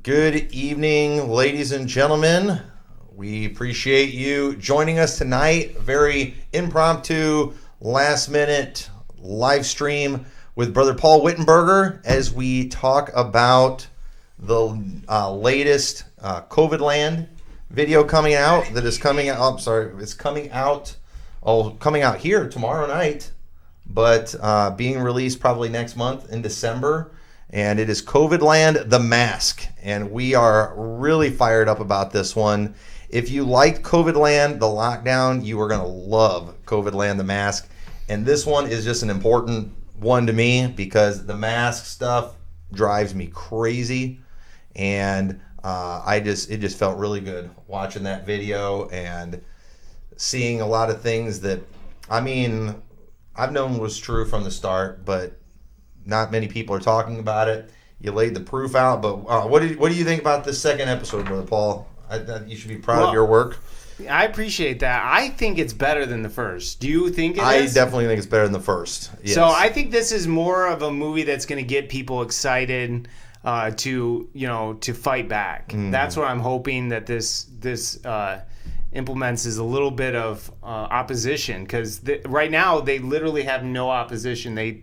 Good evening, ladies and gentlemen. We appreciate you joining us tonight. Very impromptu, last-minute live stream with Brother Paul Wittenberger as we talk about the latest COVID Land video coming out that is coming out. It's coming out. Coming out here tomorrow night, but being released probably next month in December. And it is COVID Land, The Mask. And we are really fired up about this one. If you liked COVID Land, The Lockdown, you are going to love COVID Land, The Mask. And this one is just an important one to me because the mask stuff drives me crazy. And it just felt really good watching that video and seeing a lot of things that, I've known was true from the start, but not many people are talking about it. You laid the proof out, but what do you think about this second episode, Brother Paul? You should be proud of your work. I appreciate that. I think it's better than the first. Do you think it is? I definitely think it's better than the first. Yes. So I think this is more of a movie that's going to get people excited to fight back. That's what I'm hoping that this implements is a little bit of opposition, because right now they literally have no opposition. They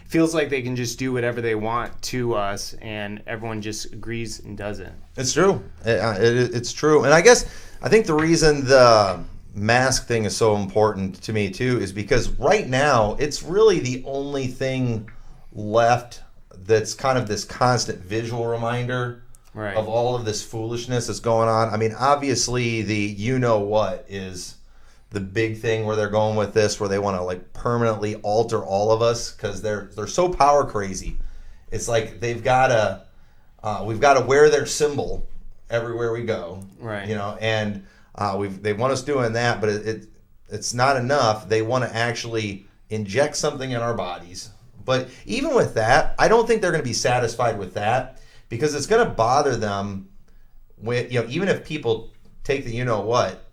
feels like they can just do whatever they want to us, and everyone just agrees and does it. It's true. It's true. And I think the reason the mask thing is so important to me too is because right now it's really the only thing left that's kind of this constant visual reminder of all of this foolishness that's going on. Obviously the you-know-what is the big thing where they're going with this, where they want to permanently alter all of us because they're so power crazy. It's like we've got to wear their symbol everywhere we go, right? And they want us doing that, but it's not enough. They want to actually inject something in our bodies. But even with that, I don't think they're going to be satisfied with that, because it's going to bother them when, even if people take the you-know-what,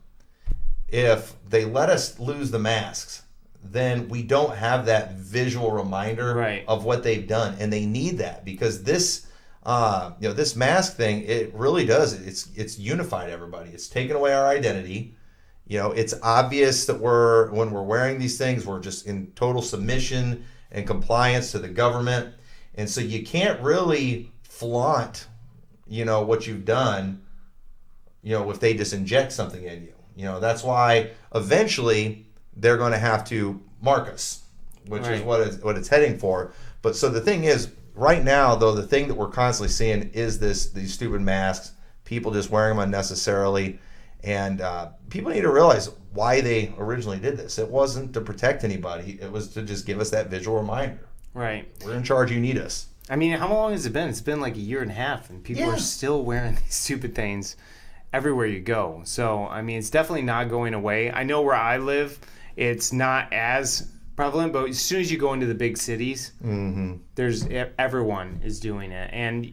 if they let us lose the masks, then we don't have that visual reminder of what they've done. And they need that, because this mask thing, it really does. It's unified everybody. It's taken away our identity. It's obvious that when we're wearing these things, we're just in total submission and compliance to the government. And so you can't really flaunt, what you've done, if they just inject something in you. That's why eventually they're going to have to mark us, which is what it's heading for. But so the thing is, right now, though, the thing that we're constantly seeing is these stupid masks, people just wearing them unnecessarily. And people need to realize why they originally did this. It wasn't to protect anybody. It was to just give us that visual reminder. Right. We're in charge. You need us. How long has it been? It's been like a year and a half, and people are still wearing these stupid things everywhere you go. So, it's definitely not going away. I know where I live, it's not as prevalent, but as soon as you go into the big cities, there's everyone is doing it, and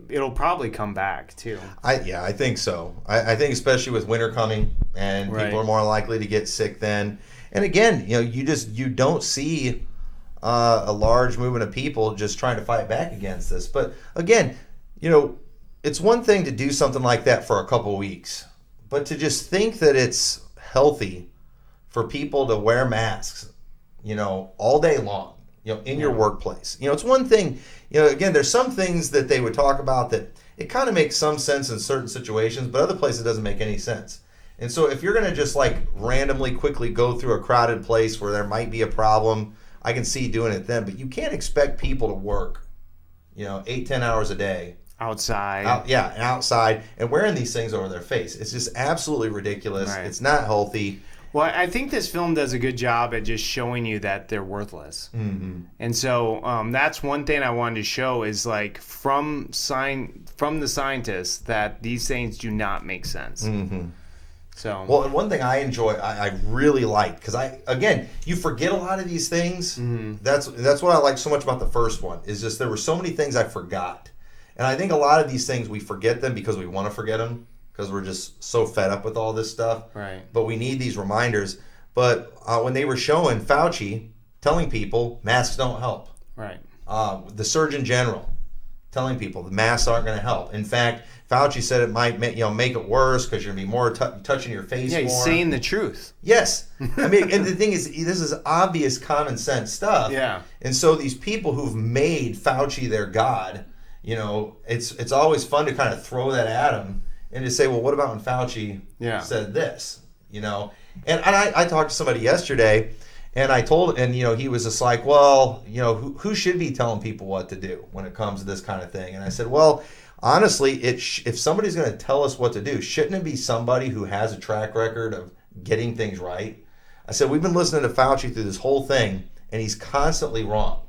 it'll probably come back too. I think so. I think especially with winter coming, and people are more likely to get sick then. And again, you don't see a large movement of people just trying to fight back against this. But again, it's one thing to do something like that for a couple weeks, but to just think that it's healthy for people to wear masks all day long, in your workplace. It's one thing, again, there's some things that they would talk about that it kind of makes some sense in certain situations, but other places it doesn't make any sense. And so if you're going to just randomly quickly go through a crowded place where there might be a problem, I can see doing it then, but you can't expect people to work, 8-10 hours a day. Outside. Outside, and wearing these things over their face. It's just absolutely ridiculous. Right. It's not healthy. Well, I think this film does a good job at just showing you that they're worthless. Mm-hmm. And so that's one thing I wanted to show is from the scientists that these things do not make sense. Mm-hmm. So and one thing I really liked, because you forget a lot of these things. Mm-hmm. That's what I like so much about the first one, is just there were so many things I forgot. And I think a lot of these things we forget them because we want to forget them, because we're just so fed up with all this stuff. Right. But we need these reminders. But when they were showing Fauci telling people masks don't help. Right. The Surgeon General telling people the masks aren't going to help. In fact, Fauci said it might make it worse because you're going to be more touching your face. Yeah, he's more. saying the truth. Yes. I mean, and the thing is, this is obvious common sense stuff. Yeah. And so these people who've made Fauci their god, it's always fun to kind of throw that at him and to say, well, what about when Fauci said this? And I talked to somebody yesterday, and I told, and he was just like, well, who should be telling people what to do when it comes to this kind of thing? And I said, well, honestly, if somebody's going to tell us what to do, shouldn't it be somebody who has a track record of getting things right? I said, we've been listening to Fauci through this whole thing, and he's constantly wrong.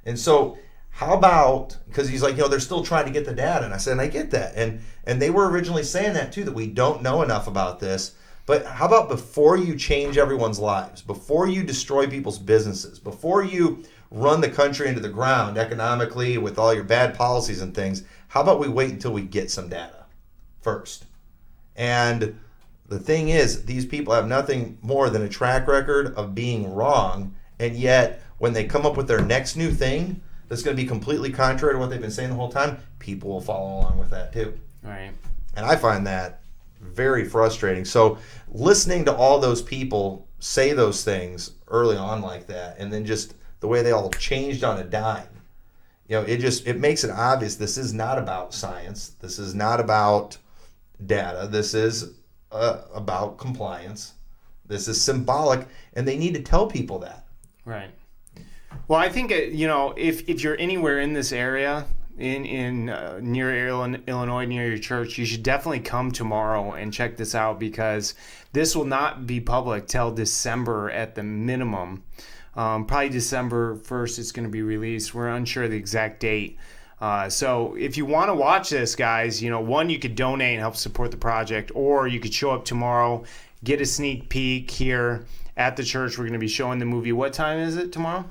And so how about, because he's like, they're still trying to get the data. And I said, and I get that. And they were originally saying that too, that we don't know enough about this. But how about before you change everyone's lives, before you destroy people's businesses, before you run the country into the ground economically with all your bad policies and things, how about we wait until we get some data first? And the thing is, these people have nothing more than a track record of being wrong, and yet when they come up with their next new thing that's going to be completely contrary to what they've been saying the whole time, people will follow along with that too. Right. And I find that very frustrating. So listening to all those people say those things early on like that, and then just the way they all changed on a dime, it makes it obvious this is not about science. This is not about data. This is about compliance. This is symbolic, and they need to tell people that. Right. Well, I think if you're anywhere in this area, in near Illinois, near your church, you should definitely come tomorrow and check this out, because this will not be public till December at the minimum. Probably December 1st it's going to be released. We're unsure of the exact date. So if you want to watch this, guys, one, you could donate and help support the project, or you could show up tomorrow, get a sneak peek here at the church. We're going to be showing the movie. What time is it tomorrow?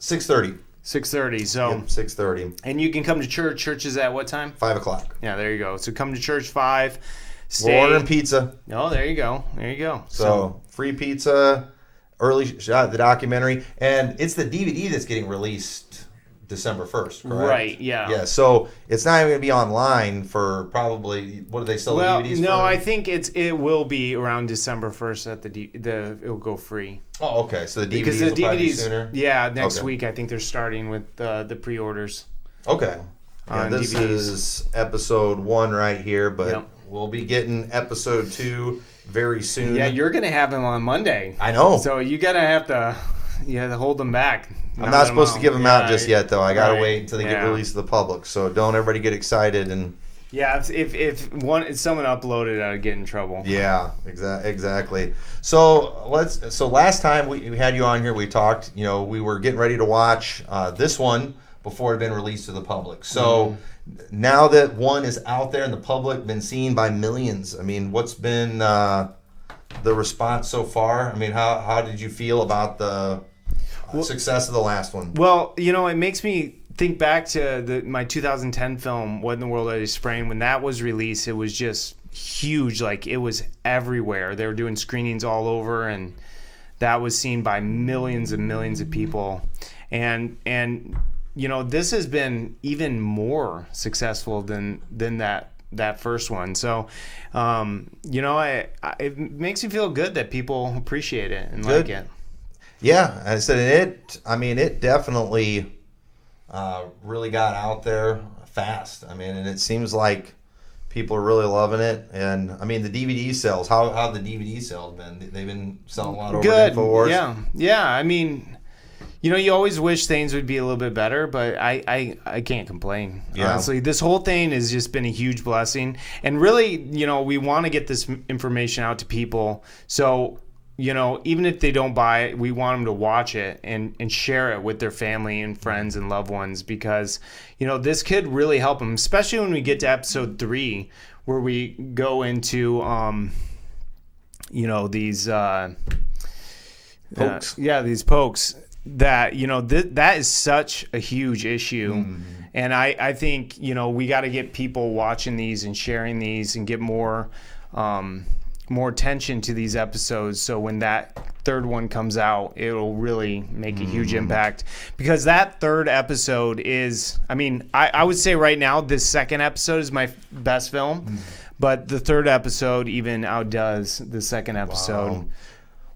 6:30. 6:30. So 6:30. And you can come to church. Church is at what time? 5 o'clock. Yeah, there you go. So come to church 5. We're ordering pizza. Oh, there you go. There you go. So free pizza, early shot, the documentary, and it's the DVD that's getting released December 1st, correct? Right, yeah. Yeah, so it's not even going to be online for probably, what do they sell the DVDs for? No, I think it will be around December 1st at it'll go free. Oh, okay. So the DVDs because the will probably be DVDs, sooner? yeah, next week I think they're starting with the pre-orders. Okay. Yeah, this DVDs. is episode 1 right here, but we'll be getting episode 2 very soon. Yeah, you're going to have them on Monday. I know. So you got to have to hold them back. I'm not supposed to give them out just yet, though. I got to wait until they get released to the public. So don't everybody get excited. And yeah, if someone uploaded, I'd get in trouble. Yeah, exactly. So last time we had you on here, we talked. We were getting ready to watch this one before it had been released to the public. So now that one is out there in the public, been seen by millions. I mean, what's been the response so far? I mean, how did you feel about the success of the last one? Well, it makes me think back to my 2010 film, What in the World Are They Spraying? When that was released, it was just huge. Like, it was everywhere. They were doing screenings all over, and that was seen by millions and millions of people. And this has been even more successful than that first one. So, it makes me feel good that people appreciate it and like it. Yeah, I said it definitely really got out there fast. I mean, and it seems like people are really loving it. And I mean, the DVD sales, how have the DVD sales been? They've been selling a lot over at InfoWars. Yeah. I mean, you always wish things would be a little bit better, but I can't complain. Yeah. Honestly, this whole thing has just been a huge blessing. And really, we want to get this information out to people. So, even if they don't buy it, we want them to watch it and share it with their family and friends and loved ones, because, this could really help them, especially when we get to episode 3, where we go into, these pokes. These pokes that, that is such a huge issue. Mm-hmm. And I think, we got to get people watching these and sharing these and get more more tension to these episodes, so when that third one comes out, it'll really make a huge impact. Because that third episode is, I mean, I would say right now this second episode is my best film, but the third episode even outdoes the second episode. Wow.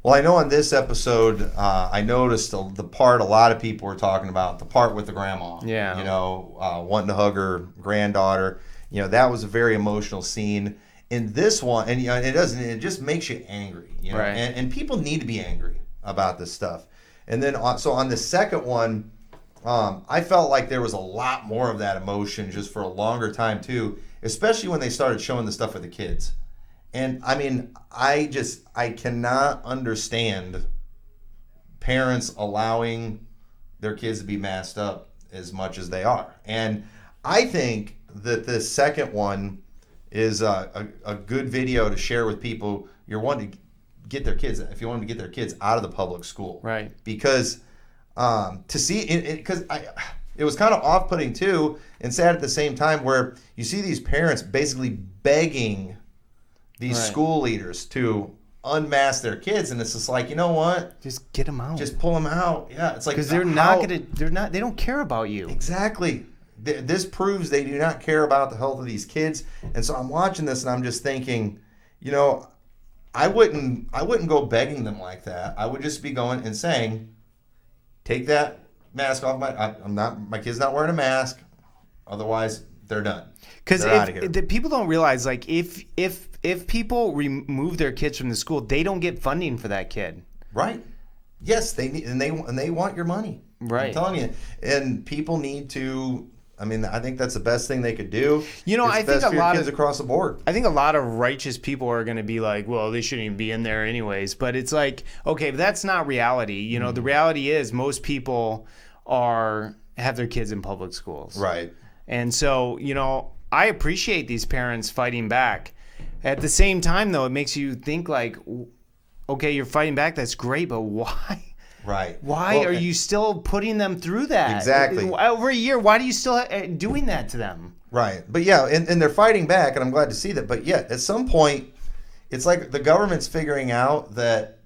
Well, I know on this episode, I noticed the part a lot of people were talking about, the part with the grandma. Yeah. You know, wanting to hug her granddaughter. You know, that was a very emotional scene. In this one, and you know, it just makes you angry. You know, Right. and people need to be angry about this stuff. And then, so on the second one, I felt like there was a lot more of that emotion just for a longer time too, especially when they started showing the stuff with the kids. And I mean, I cannot understand parents allowing their kids to be masked up as much as they are. And I think that the second one is a good video to share with people. You're wanting to get their kids, if you want them to get their kids out of the public school. Right. Because to see it, because it was kind of off-putting too, and sad at the same time, where you see these parents basically begging these school leaders to unmask their kids, and it's just like, you know what? Just get them out. Just pull them out. Yeah, it's like, because they don't care about you. Exactly. This proves they do not care about the health of these kids. And so I'm watching this and I'm just thinking, you know, I wouldn't go begging them like that. I would just be going and saying, take that mask off my kid's not wearing a mask. Otherwise, they're done. Because people don't realize, like, if people remove their kids from the school, they don't get funding for that kid. Right. Yes, they need, and they want your money. Right. I'm telling you. And people need to. I mean, I think that's the best thing they could do. You know, it's I think best a for your lot kids of across the board. I think a lot of righteous people are going to be like, well, they shouldn't even be in there anyways. But it's like, okay, but that's not reality. You know, the reality is most people have their kids in public schools. Right. And so, you know, I appreciate these parents fighting back. At the same time, though, it makes you think like, okay, you're fighting back. That's great, but why? Right. Why are you still putting them through that? Exactly. Over a year, why do you still doing that to them? Right. But yeah, and they're fighting back, and I'm glad to see that. But yeah, at some point, it's like the government's figuring out that,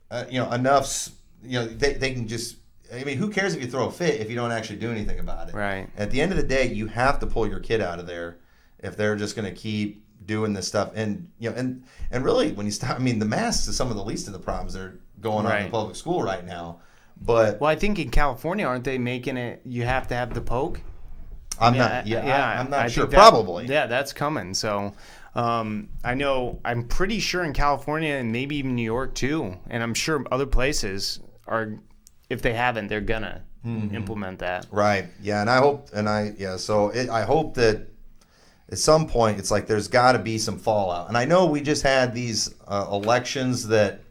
enough's, they can just, I mean, who cares if you throw a fit if you don't actually do anything about it? Right. At the end of the day, you have to pull your kid out of there if they're just going to keep doing this stuff. And, and really, when you stop, I mean, the masks is some of the least of the problems that are going on in the public school right now. But well, I think in California, aren't they making it, you have to have the poke? I'm not sure. Probably. Yeah, that's coming. So I'm pretty sure in California and maybe even New York too. And I'm sure other places are, if they haven't, they're gonna implement that. Right. Yeah. And I hope that at some point it's like there's got to be some fallout. And I know we just had these elections that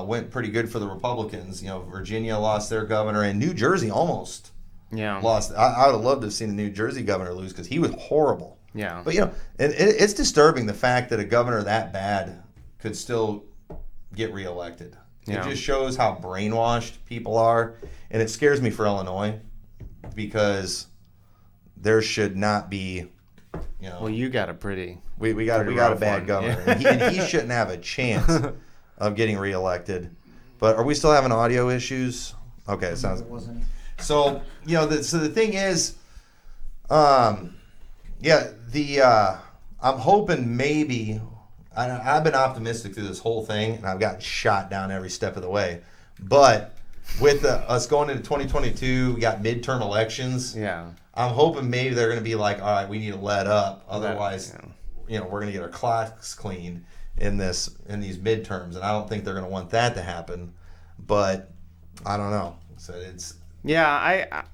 went pretty good for the Republicans. You know, Virginia lost their governor, and New Jersey almost lost. I would have loved to have seen the New Jersey governor lose because he was horrible. Yeah. But, it's disturbing the fact that a governor that bad could still get reelected. Yeah. It just shows how brainwashed people are. And it scares me for Illinois because there should not be, Well, you got a pretty... We got a bad governor. Yeah. And he shouldn't have a chance of getting reelected. But are we still having audio issues? Okay, it sounds... So, the thing is, I'm hoping maybe... I've been optimistic through this whole thing, and I've gotten shot down every step of the way. But with us going into 2022, we got midterm elections. Yeah. I'm hoping maybe they're going to be like, all right, we need to let up. Otherwise, we're going to get our clocks cleaned in these midterms. And I don't think they're going to want that to happen. But I don't know. So it's... Yeah,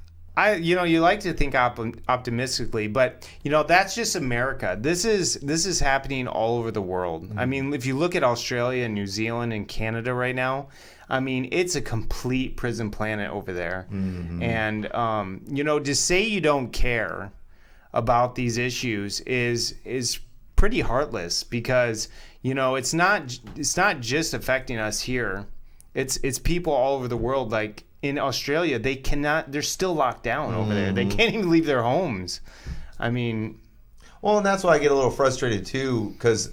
you like to think optimistically, but that's just America. This is happening all over the world. Mm-hmm. I mean, if you look at Australia and New Zealand and Canada right now, I mean, it's a complete prison planet over there. Mm-hmm. And to say you don't care about these issues is pretty heartless because it's not just affecting us here. It's people all over the world. Like in Australia, they're still locked down over there. They can't even leave their homes. I mean, well, and that's why I get a little frustrated too, because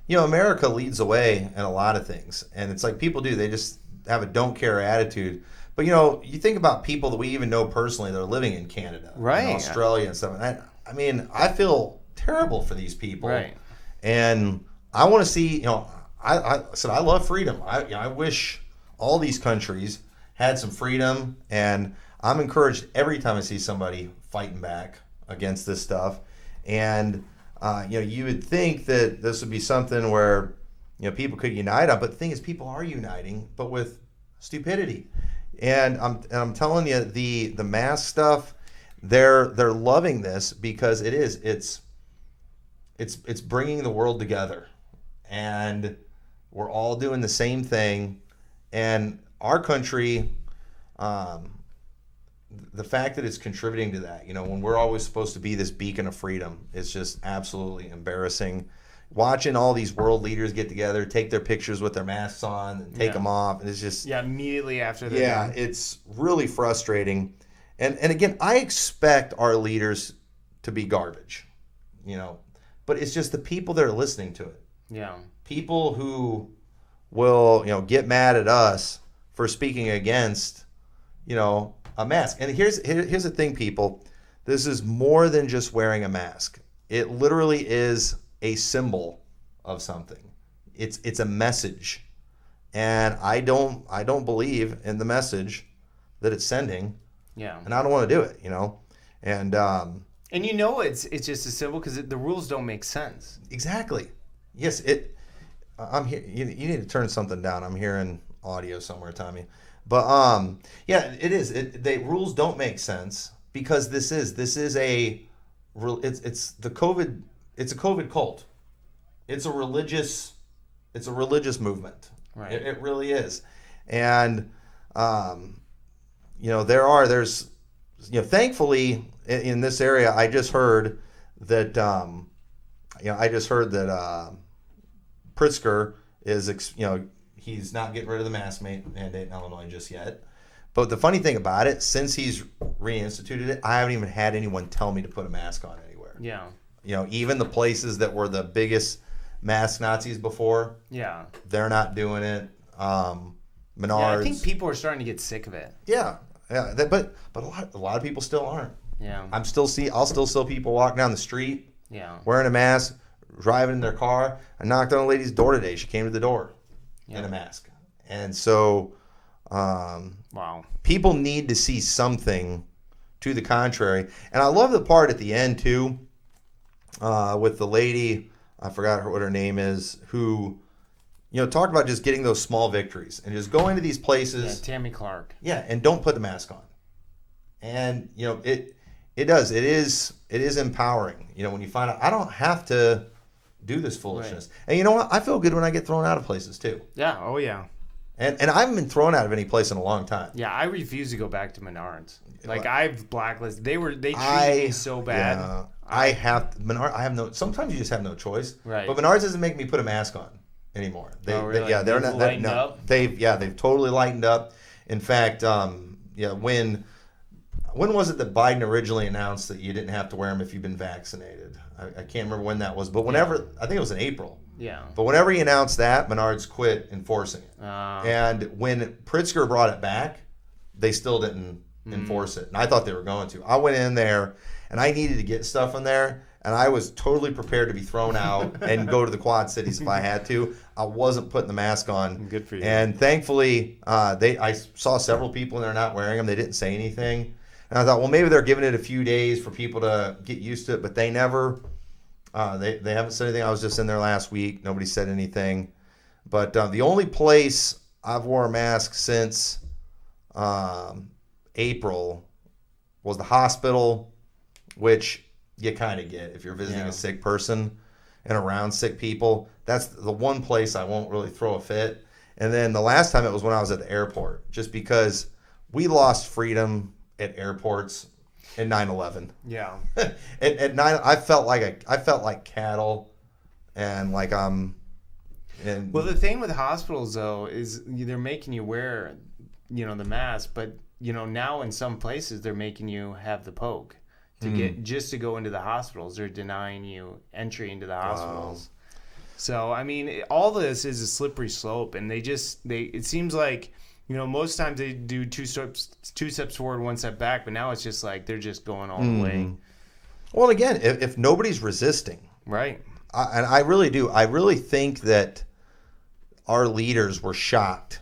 America leads the way in a lot of things, and it's like people do. They just have a don't care attitude. But you think about people that we even know personally that are living in Canada, Right. and Australia, and stuff. I mean, I feel terrible for these people, Right. and I want to see. I said I love freedom. I wish all these countries had some freedom, and I'm encouraged every time I see somebody fighting back against this stuff. And you would think that this would be something where people could unite on, but the thing is, people are uniting, but with stupidity. And I'm telling you, the mask stuff, they're loving this because it's bringing the world together, and we're all doing the same thing. And our country, the fact that it's contributing to that, when we're always supposed to be this beacon of freedom, it's just absolutely embarrassing. Watching all these world leaders get together, take their pictures with their masks on, and take them off, and it's just immediately after the it's really frustrating. And again, I expect our leaders to be garbage, but it's just the people that are listening to it. Yeah. People who will get mad at us for speaking against a mask. And here's the thing, people. This is more than just wearing a mask. It literally is a symbol of something. It's a message. And I don't believe in the message that it's sending. Yeah. And I don't want to do it, And it's just a symbol because the rules don't make sense. Exactly. Yes, I'm here. You need to turn something down. I'm hearing audio somewhere, Tommy. But it is. The rules don't make sense because this is a COVID cult. It's a religious movement. Right. It really is. And there's thankfully in this area, I just heard that Pritzker is he's not getting rid of the mask mandate in Illinois just yet. But the funny thing about it, since he's reinstituted it, I haven't even had anyone tell me to put a mask on anywhere. Yeah. Even the places that were the biggest mask Nazis before, they're not doing it. Menards. I think people are starting to get sick of it. Yeah. But a lot of people still aren't. Yeah. I'll still see people walking down the street. Yeah. Wearing a mask, driving in their car. I knocked on a lady's door today. She came to the door in a mask. And so wow. People need to see something to the contrary. And I love the part at the end too, with the lady, I forgot what her name is, who talked about just getting those small victories and just going to these places. Yeah, Tammy Clark. Yeah, and don't put the mask on. And it does. It is empowering. When you find out I don't have to do this foolishness. Right. And you know what? I feel good when I get thrown out of places too. Yeah. Oh yeah. And I haven't been thrown out of any place in a long time. Yeah, I refuse to go back to Menards. Like I've blacklisted. They treated me so bad. Yeah, I have no. Sometimes you just have no choice. Right. But Menards doesn't make me put a mask on anymore. Really? They're not lightened up. They've totally lightened up. In fact, when was it that Biden originally announced that you didn't have to wear them if you've been vaccinated? I can't remember when that was, but whenever, I think it was in April. Yeah. But whenever he announced that, Menards quit enforcing it. And when Pritzker brought it back, they still didn't enforce it. And I thought they were going to. I went in there, and I needed to get stuff in there, and I was totally prepared to be thrown out and go to the Quad Cities if I had to. I wasn't putting the mask on. Good for you. And thankfully, I saw several people in there not wearing them. They didn't say anything. And I thought, well, maybe they're giving it a few days for people to get used to it, but they never, they haven't said anything. I was just in there last week. Nobody said anything. But the only place I've worn a mask since April was the hospital, which you kind of get if you're visiting a sick person and around sick people. That's the one place I won't really throw a fit. And then the last time it was when I was at the airport, just because we lost freedom at airports in 9/11. Yeah. At 9, I felt like cattle, and like I'm. Well, the thing with hospitals though is they're making you wear, the mask, but now in some places they're making you have the poke to get just to go into the hospitals. They're denying you entry into the hospitals. So I mean, all this is a slippery slope, and it seems like, most times they do two steps forward, one step back, but now it's just like they're just going all the way. Well, again, if nobody's resisting, Right. and I really do, I really think that our leaders were shocked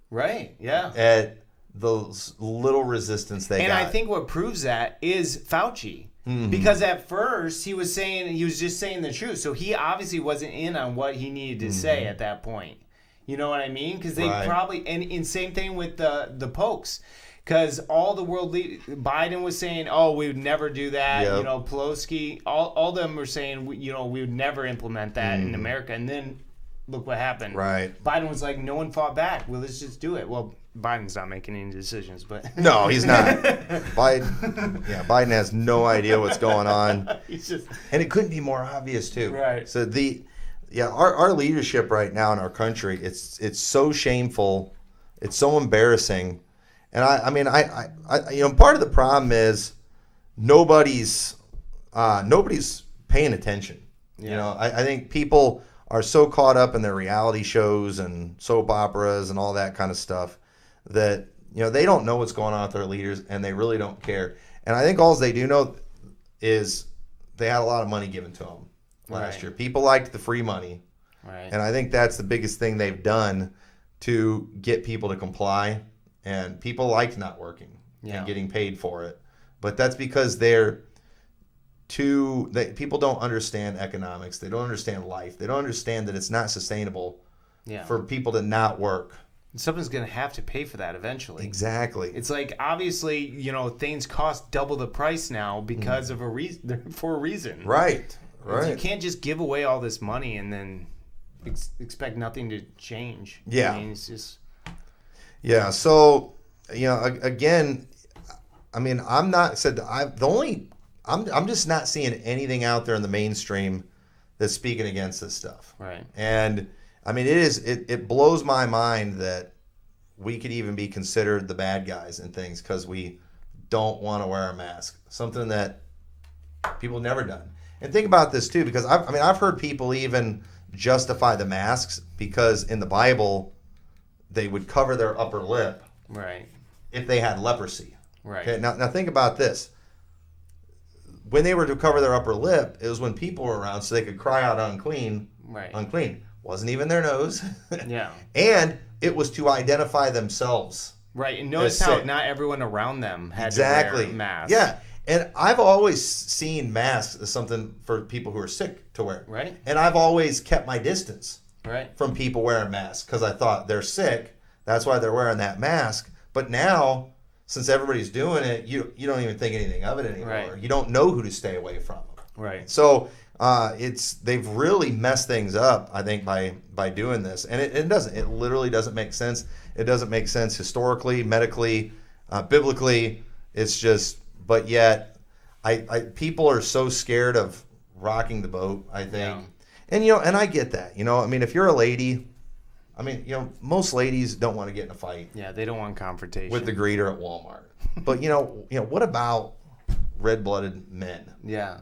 Right. Yeah. at the little resistance they got. And I think what proves that is Fauci. Because at first he was just saying the truth. So he obviously wasn't in on what he needed to say at that point. You know what I mean? Because they probably, and same thing with the Pokes. Because all the world Biden was saying, oh, we would never do that. Yep. Pelosi, all of them were saying, we would never implement that in America. And then look what happened. Right. Biden was like, no one fought back. Well, let's just do it. Well, Biden's not making any decisions, but no, he's not. Biden has no idea what's going on. And it couldn't be more obvious too. Right. So our leadership right now in our country, it's so shameful, it's so embarrassing, and I mean part of the problem is nobody's paying attention. Yeah. I think people are so caught up in their reality shows and soap operas and all that kind of stuff that they don't know what's going on with their leaders, and they really don't care. And I think all they do know is they had a lot of money given to them last year. People liked the free money, and I think that's the biggest thing they've done to get people to comply. And people liked not working and getting paid for it, but that's because people don't understand economics. They don't understand life. They don't understand that it's not sustainable for people to not work. Someone's going to have to pay for that eventually. Exactly. It's like, obviously, things cost double the price now because of for a reason. Right. You can't just give away all this money and then expect nothing to change. Yeah. I mean, it's just... Yeah. So, again, I mean, I'm just not seeing anything out there in the mainstream that's speaking against this stuff. Right. And I mean, it blows my mind that we could even be considered the bad guys and things because we don't want to wear a mask. Something that people have never done. And think about this too, because I've heard people even justify the masks because in the Bible they would cover their upper lip, right, if they had leprosy. Right. Okay. Now think about this. When they were to cover their upper lip, it was when people were around, so they could cry out unclean. Right. Unclean. Wasn't even their nose. Yeah. And it was to identify themselves. Right. And notice how not everyone around them had to wear masks. Yeah. And I've always seen masks as something for people who are sick to wear. Right. And I've always kept my distance from people wearing masks because I thought they're sick. That's why they're wearing that mask. But now, since everybody's doing it, you don't even think anything of it anymore. Right. You don't know who to stay away from. Right. So they've really messed things up, I think, by doing this, and it literally doesn't make sense. It doesn't make sense historically, medically, biblically. It's just, but yet, people are so scared of rocking the boat, I think, and and I get that. I mean, if you're a lady, I mean, most ladies don't want to get in a fight. Yeah, they don't want confrontation with the greeter at Walmart. But what about red-blooded men? Yeah.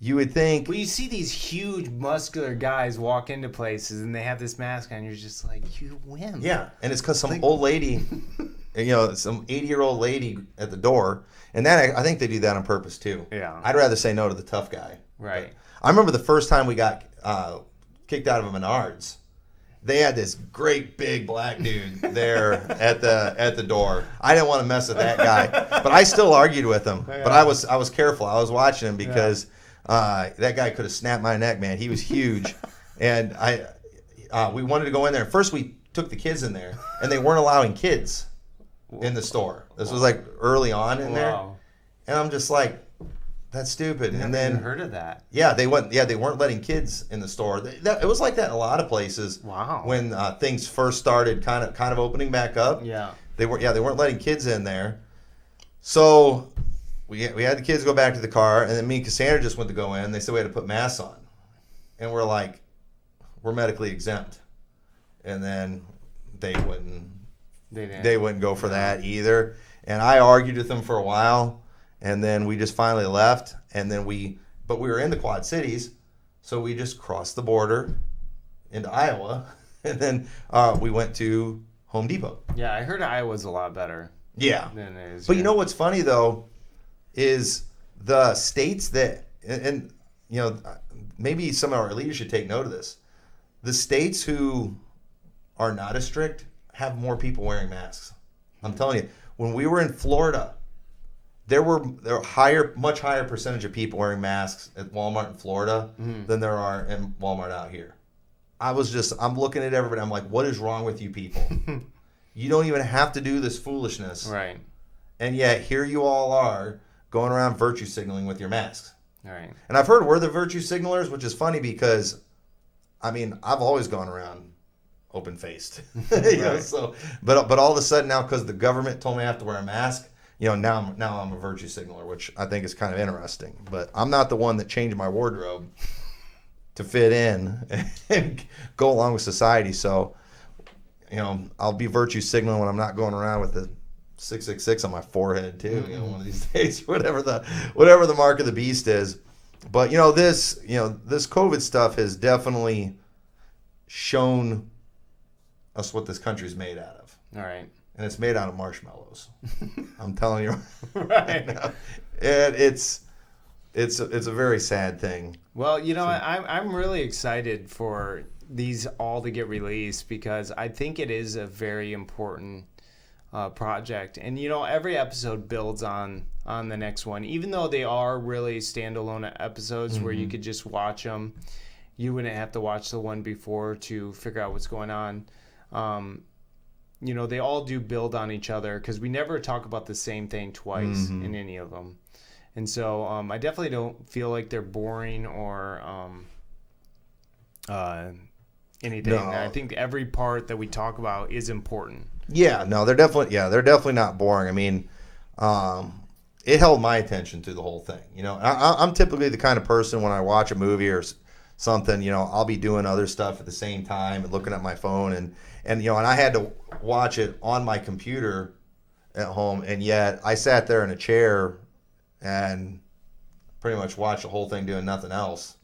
You would think... Well, you see these huge, muscular guys walk into places, and they have this mask on, and you're just like, you wimp. Yeah, and it's because some old lady, some 80-year-old lady at the door, and that I think they do that on purpose, too. Yeah. I'd rather say no to the tough guy. Right. But I remember the first time we got kicked out of a Menards. They had this great big black dude there at the door. I didn't want to mess with that guy, but I still argued with him. Yeah. But I was careful. I was watching him because that guy could have snapped my neck, man. He was huge, and we wanted to go in there. First, we took the kids in there, and they weren't allowing kids in the store. This was like early on in there, and I'm just like, that's stupid. Never and then even heard of that. Yeah, they weren't letting kids in the store. It was like that in a lot of places. Wow. When things first started, kind of opening back up. Yeah. They weren't letting kids in there. So we had the kids go back to the car, and then me and Cassandra just went to go in. They said we had to put masks on, and we're like, we're medically exempt, and then they wouldn't. They wouldn't go for that either. And I argued with them for a while. And then we just finally left, and then we were in the Quad Cities, So we just crossed the border into Iowa, and then we went to Home Depot. Yeah, I heard Iowa's a lot better Yeah. than it is. But you know what's funny, though, is the states that, and you know, maybe some of our leaders should take note of this. The states who are not as strict have more people wearing masks. I'm telling you, when we were in Florida, there were much higher percentage of people wearing masks at Walmart in Florida than there are in Walmart out here. I'm looking at everybody. I'm like, what is wrong with you people? You don't even have to do this foolishness. Right. And yet here you all are going around virtue signaling with your masks. Right. And I've heard we're the virtue signalers, which is funny because, I mean, I've always gone around open-faced. But all of a sudden now, because the government told me I have to wear a mask, now I'm a virtue signaler, which I think is kind of interesting. But I'm not the one that changed my wardrobe to fit in and go along with society. So, I'll be virtue signaling when I'm not going around with the 666 on my forehead too. One of these days, whatever the mark of the beast is. But this COVID stuff has definitely shown us what this country's made out of. All right. And it's made out of marshmallows. I'm telling you. Right. And it's a very sad thing. Well, I'm really excited for these all to get released because I think it is a very important project. And, every episode builds on the next one. Even though they are really standalone episodes where you could just watch them. You wouldn't have to watch the one before to figure out what's going on. They all do build on each other because we never talk about the same thing twice in any of them. And so I definitely don't feel like they're boring or anything. No. I think every part that we talk about is important. Yeah, no, they're definitely not boring. I mean, it held my attention through the whole thing. I'm typically the kind of person when I watch a movie or something, I'll be doing other stuff at the same time and looking at my phone and I had to watch it on my computer at home, and yet I sat there in a chair and pretty much watched the whole thing doing nothing else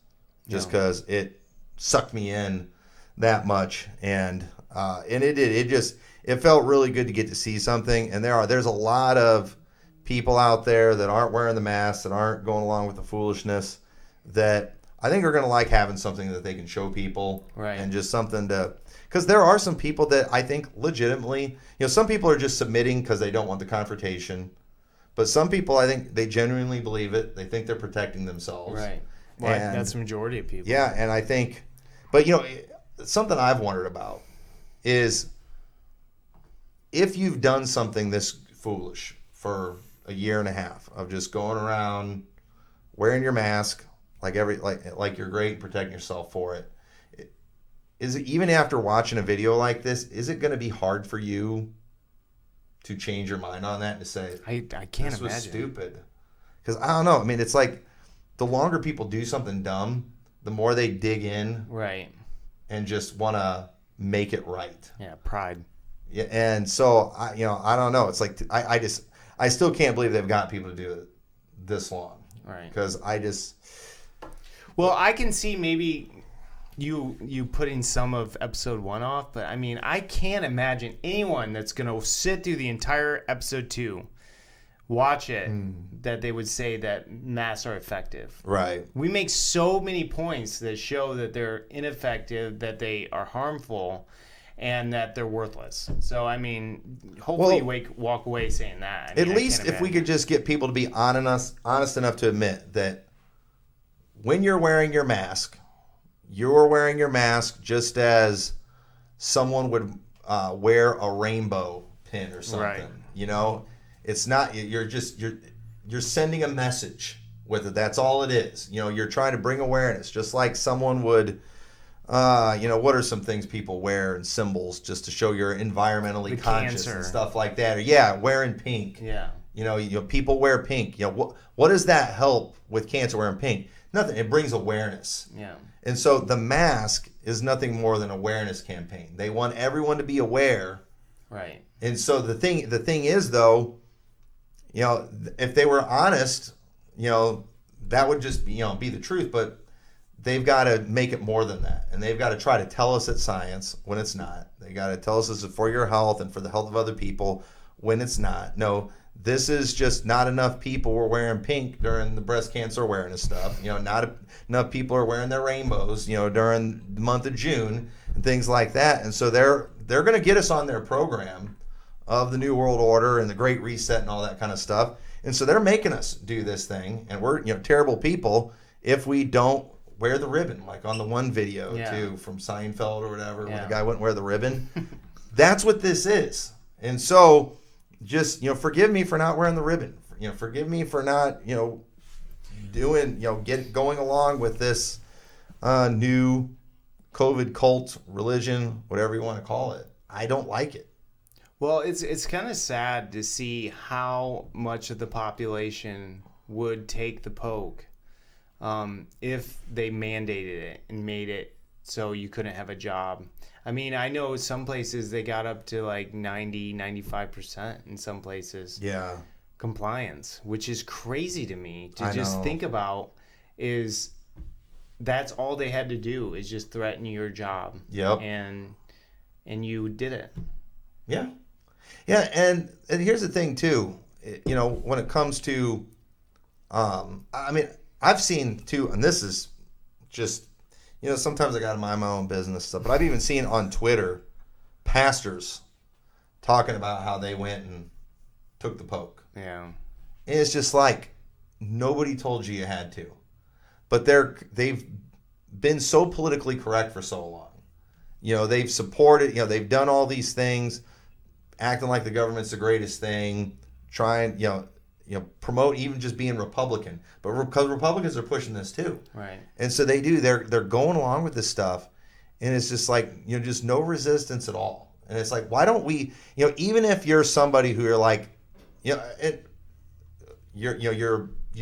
just because it sucked me in that much. And it felt really good to get to see something. And there's a lot of people out there that aren't wearing the masks, that aren't going along with the foolishness, that I think are going to like having something that they can show people. Right. And just something because there are some people that I think legitimately, some people are just submitting because they don't want the confrontation. But some people, I think they genuinely believe it. They think they're protecting themselves. Right. Well, that's the majority of people. Yeah, and I think, but something I've wondered about is if you've done something this foolish for a year and a half of just going around wearing your mask like you're great, protecting yourself for it. Is it, even after watching a video like this, is it going to be hard for you to change your mind on that and to say, I can't this was imagine. stupid? Because I don't know. I mean, it's like the longer people do something dumb, the more they dig in, right, and just want to make it right. Yeah, pride. Yeah, and so I don't know. It's like I still can't believe they've got people to do it this long. Right. Because well, I can see maybe you putting some of episode 1 off, but I mean, I can't imagine anyone that's going to sit through the entire episode 2, watch it, that they would say that masks are effective. Right. We make so many points that show that they're ineffective, that they are harmful, and that they're worthless. So, I mean, hopefully you walk away saying that. I mean, at least if we could just get people to be honest enough to admit that when you're wearing your mask, you're wearing your mask just as someone would wear a rainbow pin or something. Right. It's not, you're sending a message with it. That's all it is. You're trying to bring awareness, just like someone would, what are some things people wear and symbols just to show you're environmentally conscious cancer and stuff like that. Or wearing pink. Yeah. People wear pink. What does that help with cancer wearing pink? Nothing. It brings awareness. Yeah. And so the mask is nothing more than an awareness campaign. They want everyone to be aware. Right. And so the thing is, though, if they were honest, that would just be the truth. But they've got to make it more than that. And they've got to try to tell us it's science when it's not. They got to tell us this is for your health and for the health of other people when it's not. No, this is just not enough people were wearing pink during the breast cancer awareness stuff. Not enough people are wearing their rainbows, during the month of June and things like that. And so they're going to get us on their program of the New World Order and the Great Reset and all that kind of stuff. And so they're making us do this thing, and we're terrible people if we don't wear the ribbon, like on the one video too from Seinfeld or whatever, where the guy wouldn't wear the ribbon. That's what this is. And so just forgive me for not wearing the ribbon. Forgive me for not doing going along with this new COVID cult religion, whatever you want to call it. I don't like it. Well, it's kind of sad to see how much of the population would take the poke if they mandated it and made it so you couldn't have a job. I mean, I know some places they got up to like 90, 95% in some places. Yeah. Compliance, which is crazy to me to just think about. Is that's all they had to do is just threaten your job. Yep. And you did it. Yeah. Yeah, and here's the thing too, when it comes to, I mean, I've seen too, and this is just, sometimes I got to mind my own business stuff, but I've even seen on Twitter pastors talking about how they went and took the poke. Yeah. And it's just like, nobody told you had to, but they've been so politically correct for so long. They've supported, they've done all these things, acting like the government's the greatest thing, trying, promote even just being Republican. But because Republicans are pushing this too. Right. And so they do. They're going along with this stuff, and it's just like, just no resistance at all. And it's like, why don't we, even if you're somebody who you're like, you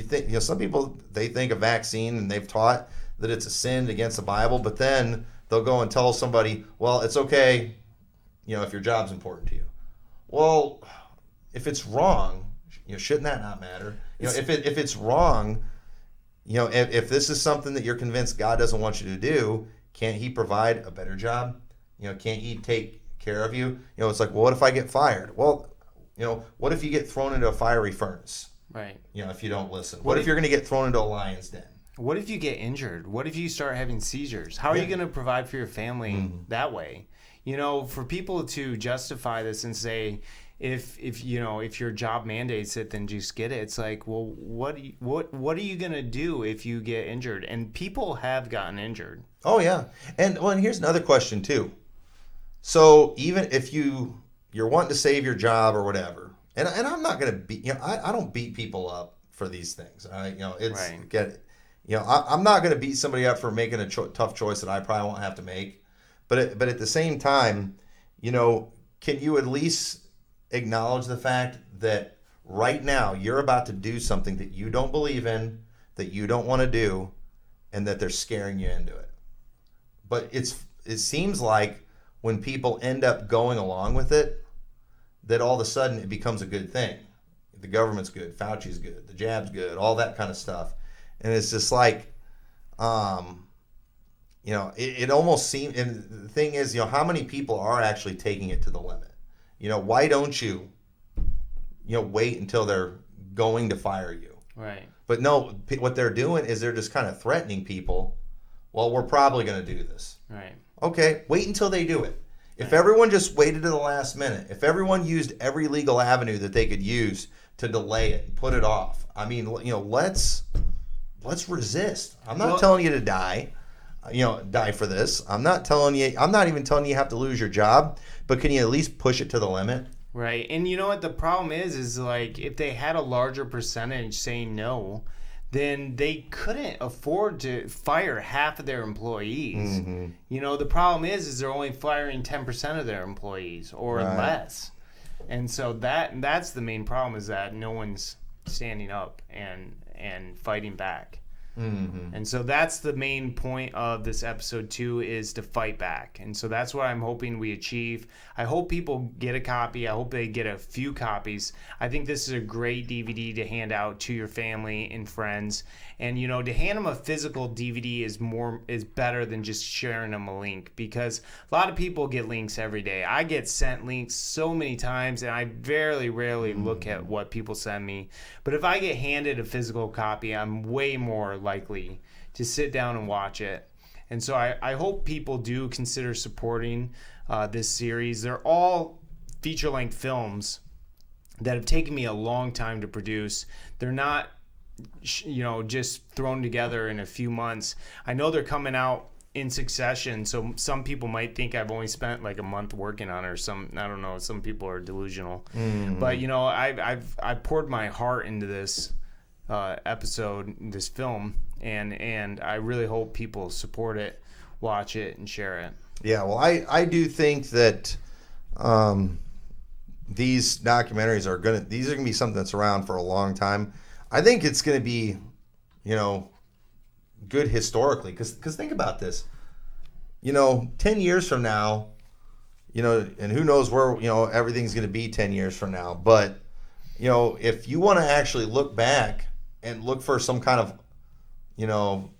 think, some people, they think a vaccine and they've taught that it's a sin against the Bible, but then they'll go and tell somebody, well, it's okay, if your job's important to you. Well, if it's wrong, shouldn't that not matter? If it's wrong, if this is something that you're convinced God doesn't want you to do, can't He provide a better job? Can't He take care of you? It's like, well, what if I get fired? Well, what if you get thrown into a fiery furnace? Right. If you don't listen. What if you're going to get thrown into a lion's den? What if you get injured? What if you start having seizures? How are you going to provide for your family that way? For people to justify this and say, if your job mandates it, then just get it. It's like, well, what are you going to do if you get injured? And people have gotten injured. Oh yeah. And here's another question too. So even if you're wanting to save your job or whatever, and I'm not going to beat, I don't beat people up for these things. It's right. I'm not going to beat somebody up for making a tough choice that I probably won't have to make. But at the same time, can you at least acknowledge the fact that right now you're about to do something that you don't believe in, that you don't want to do, and that they're scaring you into it? But it seems like when people end up going along with it, that all of a sudden it becomes a good thing. The government's good, Fauci's good, the jab's good, all that kind of stuff. And it's just like, it almost seems, and the thing is, how many people are actually taking it to the limit? Why don't you, wait until they're going to fire you? Right. But no, what they're doing is they're just kind of threatening people. Well, we're probably going to do this. Right. Okay, wait until they do it. If everyone just waited to the last minute, if everyone used every legal avenue that they could use to delay it and put it off, I mean, let's resist. I'm not telling you to die. Die for this. I'm not even telling you you have to lose your job, but can you at least push it to the limit? Right. And you know what the problem is like, if they had a larger percentage saying no, then they couldn't afford to fire half of their employees. Mm-hmm. The problem is they're only firing 10% of their employees or less. And so that's the main problem, is that no one's standing up and fighting back. And so that's the main point of this episode 2, is to fight back. And so that's what I'm hoping we achieve. I hope people get a copy. I hope they get a few copies. I think this is a great DVD to hand out to your family and friends. And, you know, to hand them a physical DVD is better than just sharing them a link, because a lot of people get links every day. I get sent links so many times, and I very rarely look at what people send me. But if I get handed a physical copy, I'm way more likely to sit down and watch it. And so I hope people do consider supporting this series. They're all feature-length films that have taken me a long time to produce. They're not, you know, just thrown together in a few months. I know they're coming out in succession, so some people might think I've only spent like a month working on it, or I don't know, some people are delusional. But, you know, I've poured my heart into this episode, this film, and I really hope people support it, watch it, and share it. Yeah, well, I do think that these documentaries are gonna be something that's around for a long time. I think it's gonna be, you know, good historically, because think about this, you know, 10 years from now, you know, and who knows where, you know, everything's gonna be 10 years from now, but, you know, if you want to actually look back and look for some kind of, you know,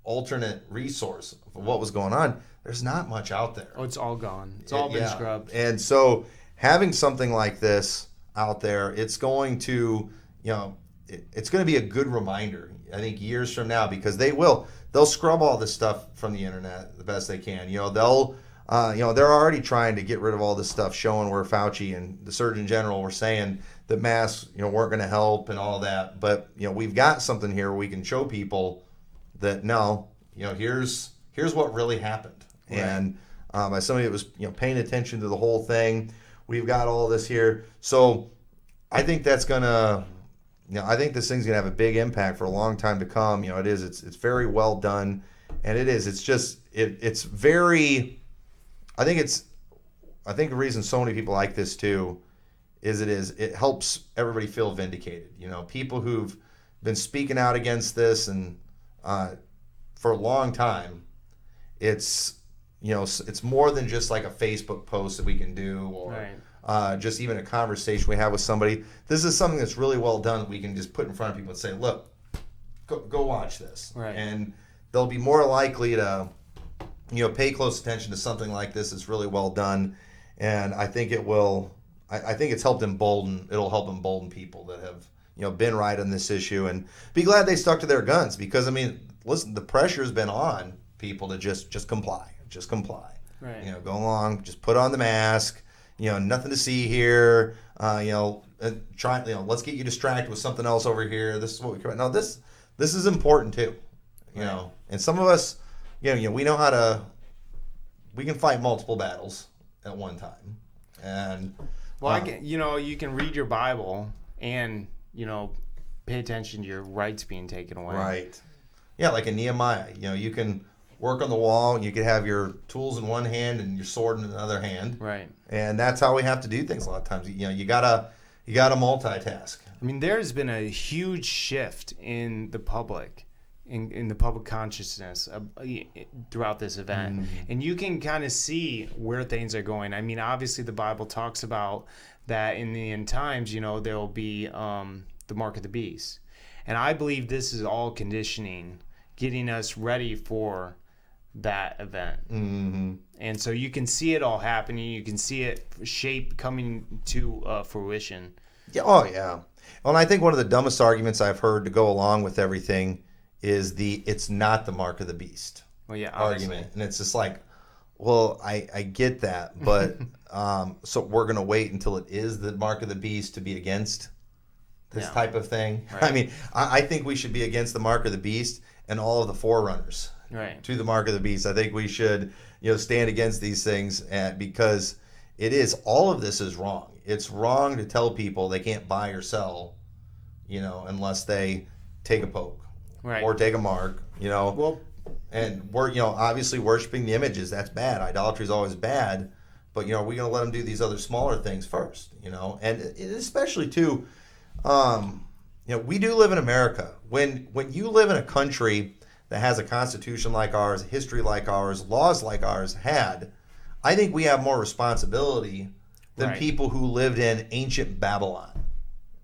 alternate resource of what was going on, there's not much out there. Oh, it's all gone. It's all been scrubbed. And so having something like this out there, it's going to, you know, it's going to be a good reminder, I think, years from now, because they'll scrub all this stuff from the internet the best they can. You know, they're already trying to get rid of all this stuff showing where Fauci and the Surgeon General were saying that masks, you know, weren't going to help and all that. But, you know, we've got something here where we can show people that, no, you know, here's what really happened. Right. And as somebody that was, you know, paying attention to the whole thing, we've got all this here. So I think that's going to, you know, I think this thing's going to have a big impact for a long time to come. You know, it's very well done. And it's just, it's very, I think the reason so many people like this too is it helps everybody feel vindicated. You know, people who've been speaking out against this and for a long time, it's, you know, it's more than just like a Facebook post that we can do, or right. Just even a conversation we have with somebody. This is something that's really well done that we can just put in front of people and say, look, go watch this. Right. And they'll be more likely to, you know, pay close attention to something like this that's really well done. And I think it will, I think it'll help embolden people that have, you know, been right on this issue, and be glad they stuck to their guns, because, I mean, listen, the pressure's been on people to just comply. Right. You know, go along, just put on the mask, you know, nothing to see here, you know, let's get you distracted with something else over here. This is what we can. No, this is important too, you right. know, and some of us, you know, we can fight multiple battles at one time. And you know, you can read your Bible and, you know, pay attention to your rights being taken away. Right. Yeah, like in Nehemiah, you know, you can work on the wall, you can have your tools in one hand and your sword in another hand. Right. And that's how we have to do things a lot of times. You know, you gotta multitask. I mean, there's been a huge shift in the public, in the public consciousness throughout this event. Mm-hmm. And you can kind of see where things are going. I mean, obviously the Bible talks about that in the end times, you know, there'll be the mark of the beast. And I believe this is all conditioning, getting us ready for that event. Mm-hmm. And so you can see it all happening. You can see it coming to fruition. Yeah. Oh, yeah. Well, and I think one of the dumbest arguments I've heard to go along with everything is it's not the mark of the beast argument. And it's just like, well, I get that, but so we're going to wait until it is the mark of the beast to be against this type of thing. Right. I mean, I think we should be against the mark of the beast and all of the forerunners to the mark of the beast. I think we should, you know, stand against these things, because all of this is wrong. It's wrong to tell people they can't buy or sell, you know, unless they take a poke or take a mark, you know. Well, and we're, you know, obviously worshiping the images. That's bad. Idolatry is always bad. But, you know, we're going to let them do these other smaller things first, you know. And especially, too, we do live in America. When you live in a country that has a constitution like ours, history like ours, laws like ours had, I think we have more responsibility than Right. people who lived in ancient Babylon.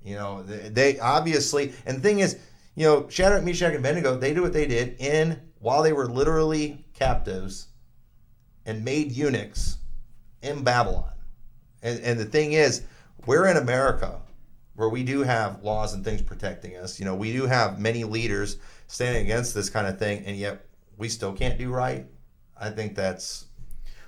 They obviously, and the thing is, Shadrach, Meshach, and Abednego, they did what they did while they were literally captives and made eunuchs in Babylon. And the thing is, we're in America where we do have laws and things protecting us. We do have many leaders standing against this kind of thing, and yet we still can't do right. I think that's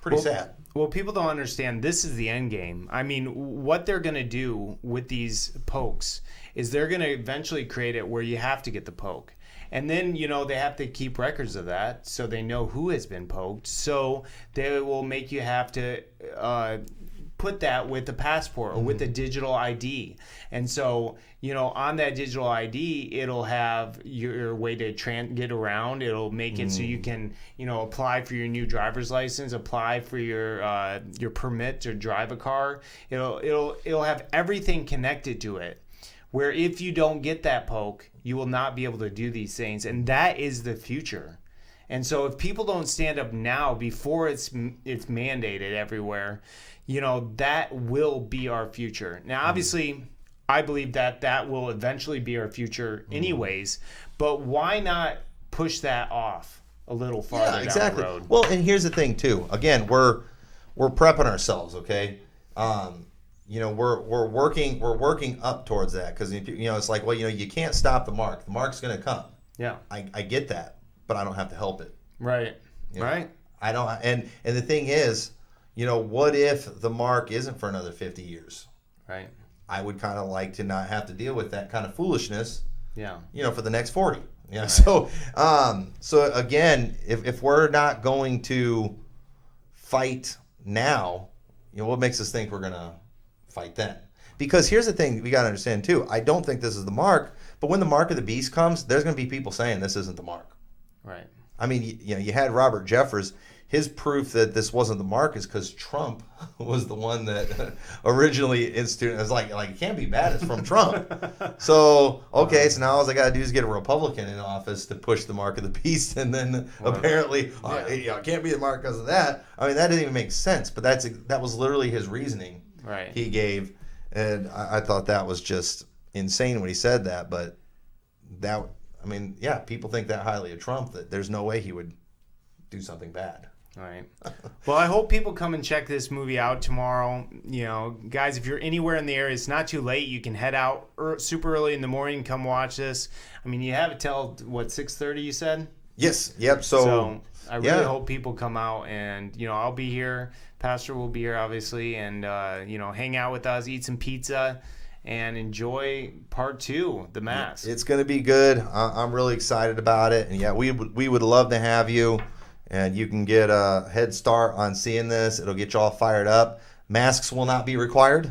pretty sad. Well, people don't understand this is the end game. I mean, what they're going to do with these pokes is they're going to eventually create it where you have to get the poke. And then, they have to keep records of that so they know who has been poked. So they will make you have to put that with the passport or with the digital ID. And so, on that digital ID, it'll have your way to get around. It'll make it so you can, apply for your new driver's license, apply for your permit to drive a car. It'll have everything connected to it. Where if you don't get that poke, you will not be able to do these things. And that is the future. And so if people don't stand up now before it's mandated everywhere, that will be our future. Now, obviously, I believe that will eventually be our future anyways, but why not push that off a little farther down the road? Well, and here's the thing too. Again, we're prepping ourselves, okay? We're working up towards that because it's like, well, you can't stop the mark. The mark's going to come. Yeah. I get that, but I don't have to help it. Right. Right. I don't, and the thing is, what if the mark isn't for another 50 years? Right. I would kind of like to not have to deal with that kind of foolishness. Yeah. For the next 40. Yeah. Right. So again, if we're not going to fight now, what makes us think we're gonna fight then? Because here's the thing we got to understand too. I don't think this is the mark, but when the mark of the beast comes, there's going to be people saying this isn't the mark. Right. I mean, you had Robert Jeffers. His proof that this wasn't the mark is because Trump was the one that originally instituted. It was like it can't be bad. It's from Trump. So okay, so now all I got to do is get a Republican in office to push the mark of the beast, and then apparently it can't be the mark because of that. I mean, that didn't even make sense. But that was literally his reasoning. Right. He gave, and I thought that was just insane when he said that. But people think that highly of Trump that there's no way he would do something bad. All right. Well, I hope people come and check this movie out tomorrow. Guys, if you're anywhere in the area, it's not too late. You can head out super early in the morning and come watch this. I mean, you have it till, 6:30 you said? Yes. Yep. So I really hope people come out and, I'll be here. Pastor will be here, obviously, and, hang out with us, eat some pizza, and enjoy part 2, The Mask. It's going to be good. I'm really excited about it. And, we would love to have you. And you can get a head start on seeing this. It'll get you all fired up. Masks will not be required to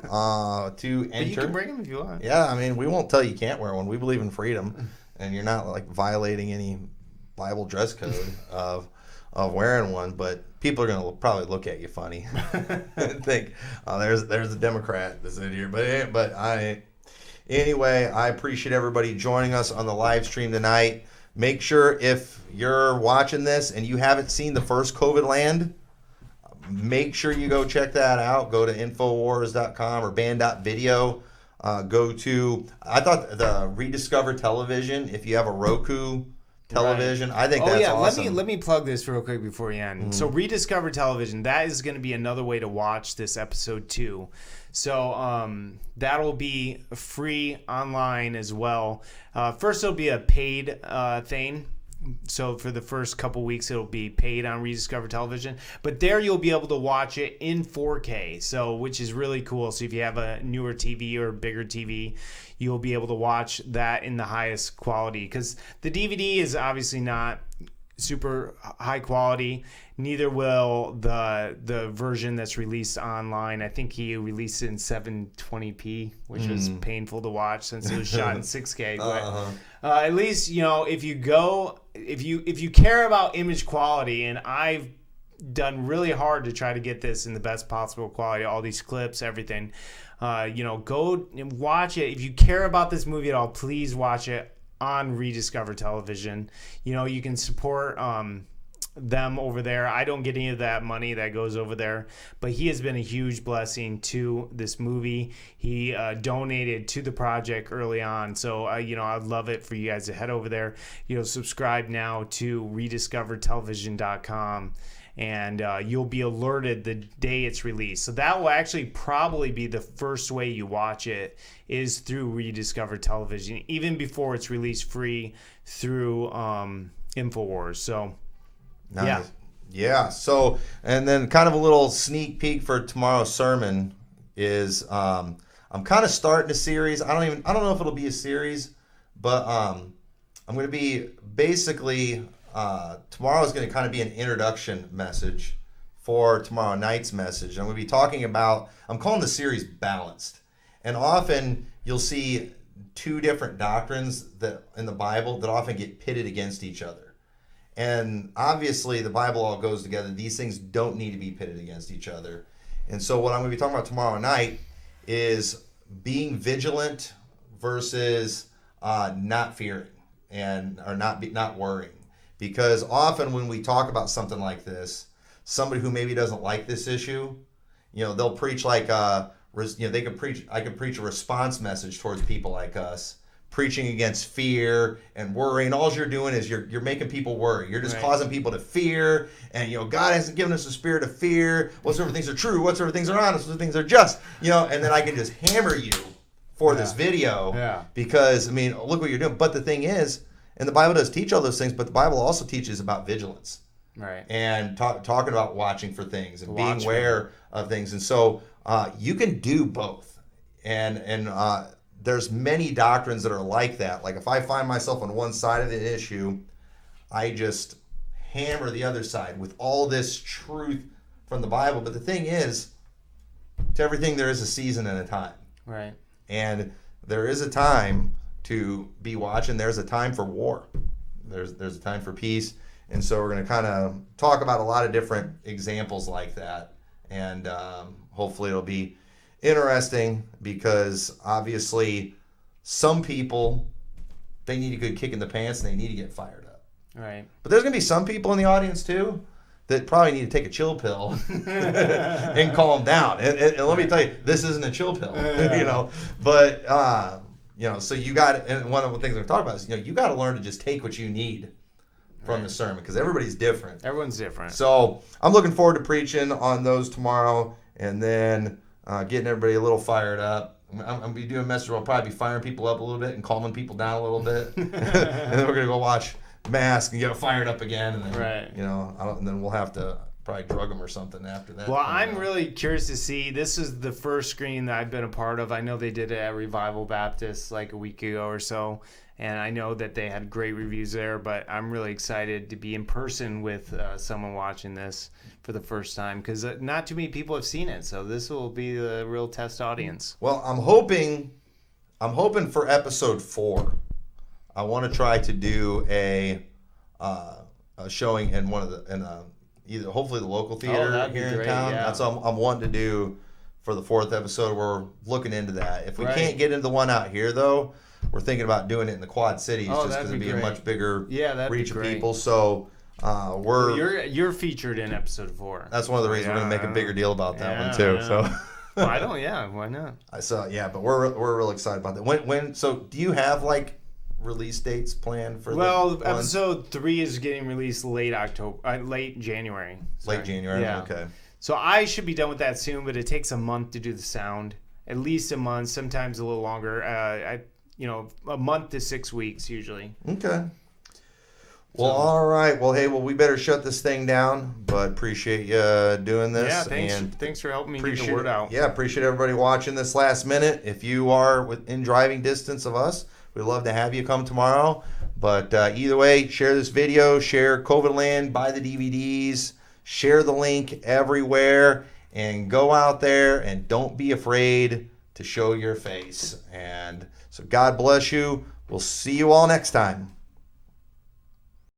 enter. But you can bring them if you want. Yeah, I mean, we won't tell you can't wear one. We believe in freedom. And you're not, violating any Bible dress code of wearing one. But people are going to probably look at you funny and think, oh, there's a Democrat that's in here. Anyway, I appreciate everybody joining us on the live stream tonight. Make sure if you're watching this and you haven't seen the first COVID Land, make sure you go check that out. Go to Infowars.com or band.video. Go to, I thought the Rediscover Television, if you have a Roku television, right. I think that's awesome. Let me plug this real quick before you end. Mm-hmm. So Rediscover Television, that is going to be another way to watch this episode too. So that'll be free online as well. First, it'll be a paid thing. So for the first couple weeks, it'll be paid on Rediscover Television. But there you'll be able to watch it in 4K, so which is really cool. So if you have a newer TV or a bigger TV, you'll be able to watch that in the highest quality. Because the DVD is obviously not super high quality. Neither will the version that's released online. I think he released it in 720p, which was painful to watch since it was shot in 6K. But at least if you care about image quality, and I've done really hard to try to get this in the best possible quality, all these clips, everything. go and watch it. If you care about this movie at all, please watch it on Rediscover Television. You can support them over there. I don't get any of that money that goes over there, but he has been a huge blessing to this movie. He donated to the project early on, so I'd love it for you guys to head over there. Subscribe now to rediscovertelevision.com, and you'll be alerted the day it's released. So that will actually probably be the first way you watch it, is through Rediscover Television, even before it's released free through InfoWars. So nice. Yeah. So, and then kind of a little sneak peek for tomorrow's sermon is I'm kind of starting a series. I don't know if it'll be a series, but I'm going to be basically tomorrow is going to kind of be an introduction message for tomorrow night's message. I'm going to be talking about, I'm calling the series Balanced. And often you'll see two different doctrines that in the Bible that often get pitted against each other. And obviously, the Bible all goes together. These things don't need to be pitted against each other. And so what I'm going to be talking about tomorrow night is being vigilant versus not fearing or not worrying. Because often when we talk about something like this, somebody who maybe doesn't like this issue, they'll preach like I could preach a response message towards people like us, preaching against fear and worrying. All you're doing is you're making people worry. You're just causing people to fear. And God hasn't given us a spirit of fear. Whatsoever things are true, whatsoever things are honest, whatsoever things are just. And then I can just hammer you for this video because look what you're doing. But the thing is, and the Bible does teach all those things, but the Bible also teaches about vigilance, right? And talking about watching for things and being aware of things. And so you can do both. And there's many doctrines that are like that. Like if I find myself on one side of the issue, I just hammer the other side with all this truth from the Bible. But the thing is, to everything there is a season and a time. Right. And there is a time to be watching. There's a time for war. There's a time for peace. And so we're going to kind of talk about a lot of different examples like that. And hopefully it'll be interesting because obviously some people, they need a good kick in the pants and they need to get fired up. Right. But there's going to be some people in the audience too that probably need to take a chill pill and calm down. And let me tell you, this isn't a chill pill, But so you got, and one of the things we're talking about is you got to learn to just take what you need from the sermon because everybody's different. Everyone's different. So I'm looking forward to preaching on those tomorrow, and then getting everybody a little fired up. I'm going to be doing a message where I'll probably be firing people up a little bit and calming people down a little bit. And then we're going to go watch Mask and get fired up again. And then, and then we'll have to probably drug them or something after that. Well, I'm really curious to see. This is the first screening that I've been a part of. I know they did it at Revival Baptist like a week ago or so. And I know that they had great reviews there, but I'm really excited to be in person with someone watching this for the first time because not too many people have seen it. So this will be the real test audience. Well, I'm hoping for episode 4. I want to try to do a showing in either hopefully the local theater here in town. Yeah. That's what I'm wanting to do for the 4th episode. We're looking into that. If we can't get into the one out here though, we're thinking about doing it in the Quad Cities just because it'd be a much bigger reach of people. So you're featured in episode 4. That's one of the reasons we're going to make a bigger deal about that one too. So why don't? Yeah, why not? But we're real excited about that. When so do you have like release dates planned for? Well, episode 3 is getting released late January. Sorry. Late January. Yeah. Okay. So I should be done with that soon, but it takes a month to do the sound. At least a month, sometimes a little longer. A month to 6 weeks usually. Okay. Well, all right. Well, hey, we better shut this thing down, but appreciate you doing this. Yeah, thanks for helping me get the word out. Yeah, appreciate everybody watching this last minute. If you are within driving distance of us, we'd love to have you come tomorrow. But either way, share this video, share COVID Land, buy the DVDs, share the link everywhere, and go out there and don't be afraid to show your face. And so God bless you. We'll see you all next time.